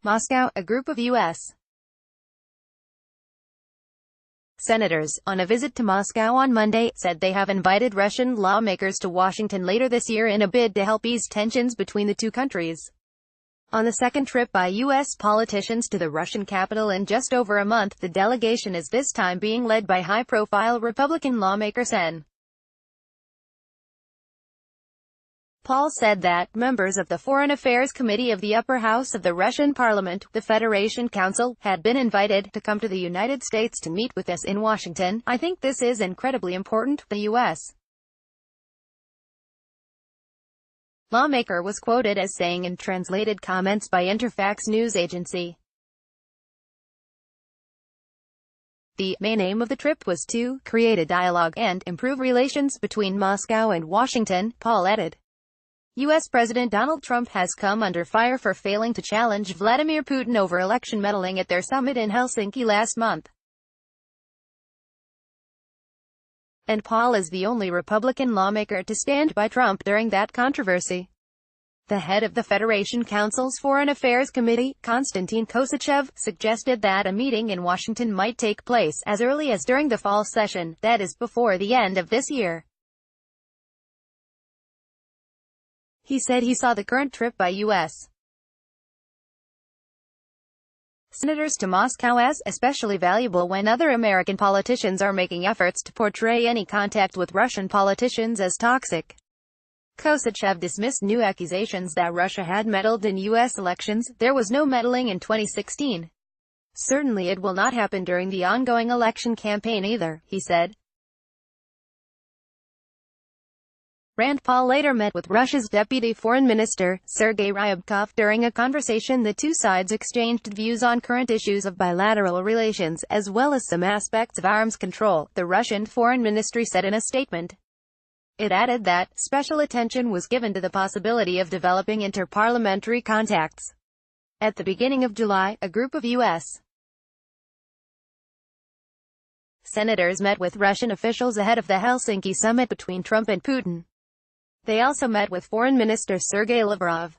Moscow. A group of U.S. senators, on a visit to Moscow on Monday, said they have invited Russian lawmakers to Washington later this year in a bid to help ease tensions between the two countries. On the second trip by U.S. politicians to the Russian capital in just over a month, the delegation is this time being led by high-profile Republican lawmaker Rand Paul said that members of the Foreign Affairs Committee of the upper house of the Russian Parliament, the Federation Council, had been invited to come to the United States to meet with us in Washington. I think this is incredibly important, the U.S. lawmaker was quoted as saying in translated comments by Interfax news agency. The main aim of the trip was to create a dialogue and improve relations between Moscow and Washington, Paul added. U.S. President Donald Trump has come under fire for failing to challenge Vladimir Putin over election meddling at their summit in Helsinki last month. And Paul is the only Republican lawmaker to stand by Trump during that controversy. The head of the Federation Council's Foreign Affairs Committee, Konstantin Kosachev, suggested that a meeting in Washington might take place as early as during the fall session, that is, before the end of this year. He said he saw the current trip by U.S. senators to Moscow as especially valuable when other American politicians are making efforts to portray any contact with Russian politicians as toxic. Kosachev dismissed new accusations that Russia had meddled in U.S. elections. There was no meddling in 2016. Certainly it will not happen during the ongoing election campaign either, he said. Rand Paul later met with Russia's Deputy Foreign Minister, Sergei Ryabkov. During a conversation, the two sides exchanged views on current issues of bilateral relations, as well as some aspects of arms control, the Russian Foreign Ministry said in a statement. It added that special attention was given to the possibility of developing interparliamentary contacts. At the beginning of July, a group of U.S. senators met with Russian officials ahead of the Helsinki summit between Trump and Putin. They also met with Foreign Minister Sergei Lavrov.